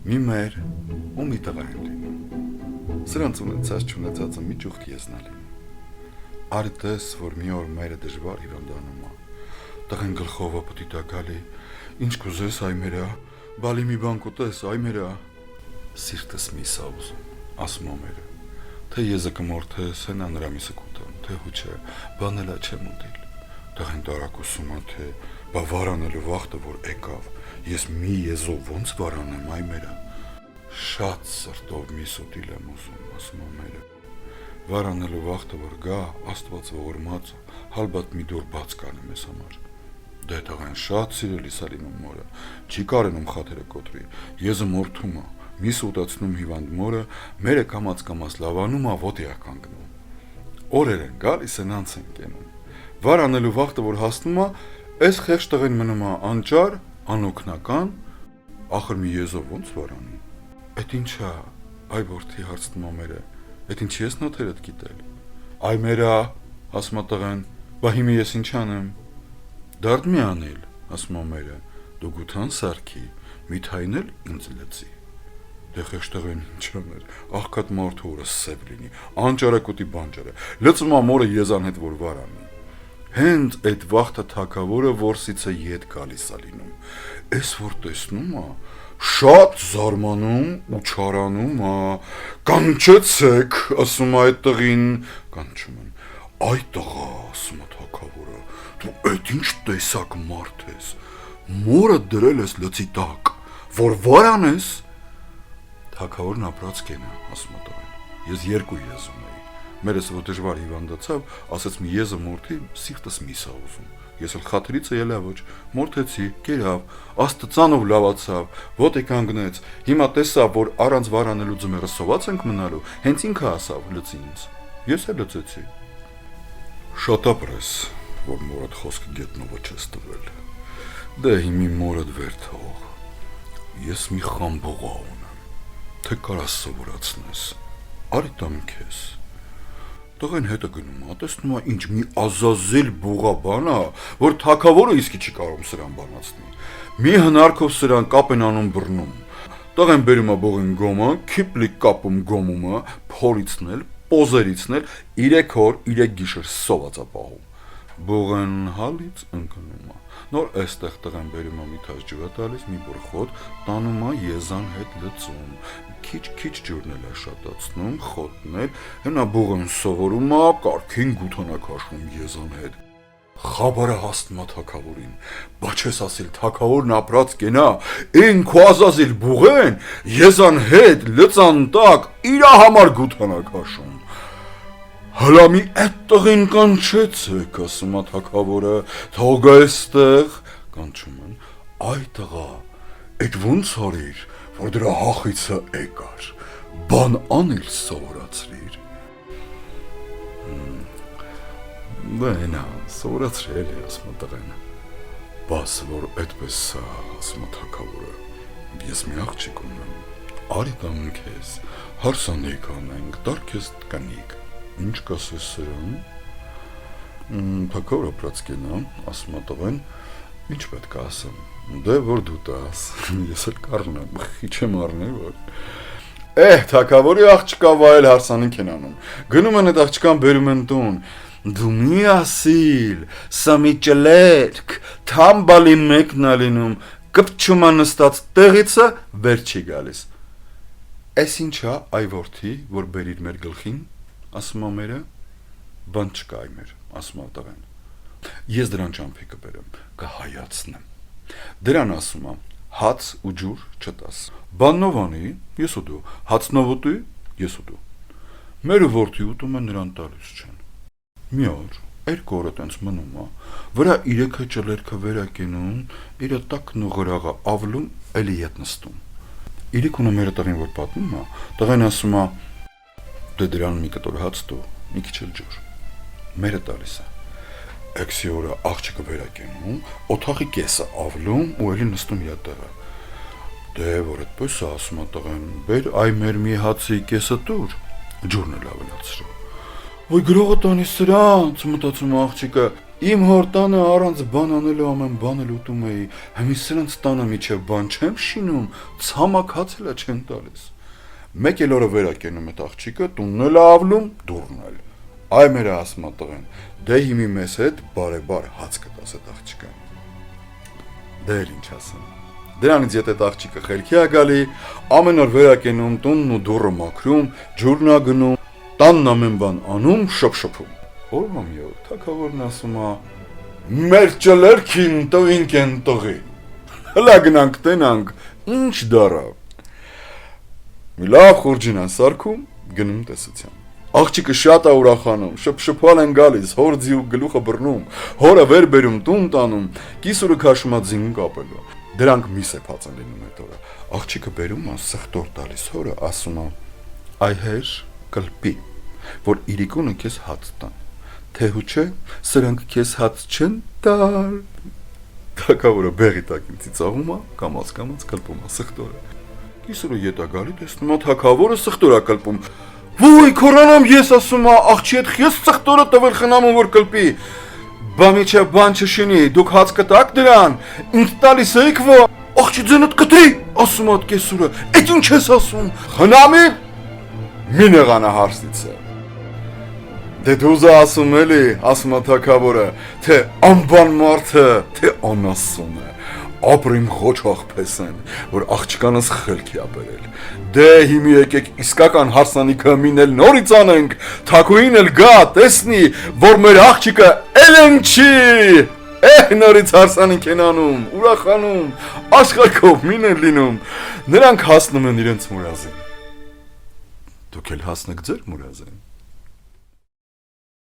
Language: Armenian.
Մի մեր ու մի տղա են լինում։ Սրանց ունեցած չունեցածը մի ճուղ կիեսնա լինում։ Արի տես, որ մի օր մերը դժվար հիվանդանում է։ Տղեն գլխովը պտիտա գալի, ինչ կուզես այ մերա, բալի մի բան կուտես այ մերա։ Սիրտս միս ա ուզում, ասում ա մերը, թե եզը կմորթես, հենա նրա միսը կուտեմ, թե հուչե, բանելա չեմ ուտիլ։ Տղեն տարակուսում ա, թե բա վարանելու վաղտը, որ եկավ, ես մի եզով ոնց վարանեմ այ մերա։ Շատ սրտով միս ուտիլ եմ ուզում, ասում ա մերը։ Վարանելու վաղտը, որ գա, Աստված ողորմած, հալբատ մի դուր բաց կանեմ ես համար։ Դե տղեն շատ սիրելիս ա լինում մորը, չի կարենում խաթերը կոտրի, եզը մորթում ա, միս ուտացնում հիվանդ մորը, մերը կամաց լավանում ա, ոտի ա կանգնում։ Օրեր են գալիս են անց են կենում։ Վարանելու վաղտը, որ հասնում ա, այս խեղճ տղեն մնում ա անճար, անօգնական, ախր մի եզով ոնց վարանի։ Էդ ինչա, այ որդի հարցնում ա մերը, էդ ինչի ես նոթերդ գիտել։ Այ մերա, ասում ա տղեն, բա հիմի ես ինչ անեմ։ Դարդ մի անել, ասում ա մերը, դու գութան սարքի, միթայն էլ ինձ լծի։ Դե խեղճ տղեն ինչ աներ, աղքատ մարդու օրը սև լինի, անճարակուտի բանջարը, լծում ա մորը եզան հետ որ վարանի։ Հենց այդ վաղտը թագավորը որսիցը ետ գալիս ա լինում, էս որ տեսնում ա, շատ զարմանում ու չարանում ա, կանչեցեք, ասում ա այդ տղին, կանչում են, այ տղա, ասում ա թագավորը, դու այդ ինչ տեսակ մարդ ես, մորը դրել ես լծի տակ, որ վարանես։ Թագավորն ապրած կենա, ասում ա տղեն, ես երկու եզում էի, մերս որ դժվար հիվանդացավ, ասաց մի եզը մորթի, սիրտս միս ա ուզում, ես էլ խաթրից ելա ոչ, մորթեցի, կերավ, աստծանով լավացավ, ոտի կանգնեց, հիմա տեսա, որ առանց վարանելու ձմեռը սոված ենք մնալու, հենց ինքը ասավ լծի ինձ, ես էլ լծեցի։ Շատ ապրես, որ մորդ խոսքը գետնովը չես տվել, դե հիմի մորդ վեր թող, ես մի խամբողա ունեմ, թե կարաս սովորացնես, արի տամ քեզ։ Տղեն հետը գնում ա, տեսնում ա ինչ մի ազազել բուղա բան ա, որ թագավորը իսկի չի կարող սրան բանացնի։ Մի հնարքով սրան կապ են անում բռնում։ Տղեն բերում ա բողին գոմը, քիպլիկ կապում գոմումը, փորիցնել, պոզերիցնել, 3 օր, 3 գիշեր սոված ա պահում։ Բողեն հալից ընկնում ա։ Նոր այստեղ տղեն բերում ա մի թաշ ջուր տալիս, մի բրխոտ, տանում ա եզան հետ լծում, քիչ ջուրն էլ ա շատացնում, խոտնել, հենա բողեն սովորում ա, կարգին գութան ա քաշում եզան հետ։ Խաբարը հասնում ա թագավորին, բա չես ասիլ թագավորն ապրած կենա, են քո ազազիլ բուղեն, եզան հետ լծան տակ, իրա համար գութան ա քաշում։ Հլա մի այդ տղին կանչեցեք, ասում ա թագավորը, թող այստեղ, կանչում են, այ տղա, այդ ոնց արիր, որ դրա հախիցը եկար, բան անել սովորացրիր։ Բենա, սովորացրել է, ասում ա տղեն, բաս որ այդպես սա, ասում ա թագավորը, ես մի աղջիկ ունեմ, արի տամ քեզ, հարսանիք անենք, տար քեզ տնիկ։ Ինչ կասես սրան, թագավոր ապրած կենա, ասում ա տղեն, ինչ պետք է ասեմ, դե որ դու տաս, ես էլ կարնեմ, խի չեմ առնել, որ թագավորի աղջկա վայել հարսանիք են անում, գնում են այդ աղջկան բերում են տուն, դու մի ասիլ, սա մի ճլերք, թամբալի մեկն ա լինում, կպչում ա նստած տեղիցը, վեր չի գալիս, այս ինչա այ որդի, որ բերիր մեր գլխին, ասում ա մերը, բան չկա այ մեր, ասում ա տղեն, ես դրան ճամփի կբերեմ, կհայացնեմ, դրան ասում ա, հաց ու ջուր չտաս, բաննով անի, ես ուտու, հացնով ուտի, ես ուտու, մերը որդի ուտում են նրան տալիս չեն, մի օր, 2 օրը տենց մնում ա, վրա 3 ճլերքը վերակենում, իրա տակն ու գրաղը ավլում, էլի ետ նստում, իրիք ունը մերը տղին որ պատնում ա, տղեն ասում ա, դե դրան մի կտոր հաց տու, մի քիչ էլ ջուր, մերը տալիս ա, էքսի օրը աղջիկը վերակենում, օթաղի կեսը ավլում ու էլի նստում իրա տեղը, դե որ այդպես ա, ասում ա տղեն, բեր այ մեր մի հացի կեսը տուր, ջուրն էլ ավելացրու, ոյ գրողը տանի սրանց, մտածում աղջիկը, Իմ հորտանը առանց բան անելու ամեն բան էլ ուտում էի, հիմա սրանց տանը միջև բան չեմ շինում, ցամաքած էլ չեն տալիս։ Մեկ էլ օրը վերակենում այդ աղջիկը, տունն էլ ավլում, դուրն էլ։ Այ մեր ասմա տղեն, դե հիմի մեզ հետ բարեբար հաց կտաս այդ աղջիկը։ Դե էլ ինչ ասեմ։ Դրանից եթե այդ աղջիկը խելքի է գալի, ամեն օր վերակենում, տունն ու դուռը մաքրում, ջուրն է գնում, տանն ամեն բան անում, շփշփում։ Օրվա մի օր թագավորն ասում է. «Մեր ճլերքին տվինք են տղի»։ Հլա գնանք տենանք, ինչ դարա։ Մի լավ խուրջին են սարքում, գնում տեսության։ Աղջիկը շատ է ուրախանում, շփշփալ են գալիս, հորձի ու գլուխը բռնում, հորը վեր բերում, տուն տանում, կիսուրը քաշում է ձին կապելու։ Դրանք մի սեփած են լինում այդ օրը։ Աղջիկը բերում է սխտոր տալիս հորը, ասում է. «Այ հեր, կլպի, որ իրիկունը քեզ հաց տան։ Թե չէ, սրանք քեզ հաց չեն տալ»։ Թագավորը բեղի տակին ծիծաղում է, կամաց կլպում է սխտորը։ Կիսուրը ետ է գալի, տեսնում է թագավորը սխտոր է կլպում։ «Ոյ, քորանամ ես», ասում է, աղջի հետ ես սխտորը տվել խնամում որ կլպի։ Բա միջև բան չշինի, դուք հաց կտաք դրան, ինձ տալիս եք ո՞։ Աղջի ձենդ կտրի, ասում է կեսուրը, «Էդ ինչ ես ասում»։ Խնամի, մի նեղանա հարսից է։ Դե դուզա ասում էլի, ասում է թագավորը, թե անբան մարդը, թե անասուն է, ապրիմ ղոչաղ պես են, որ աղջկանս խելքի է բերել։ Դե հիմի եկեք իսկական հարսանիքը մինել նորից անենք, թագուհին էլ գա, տեսնի, որ մեր աղջիկը էլեն չի։ Նորից հարսանիք են անում, ուրախանում, աշխարհքով մին են լինում, նրանք հասնում են իրենց մուրազին։ Դուք էլ հասնեք ձեր մուրազին։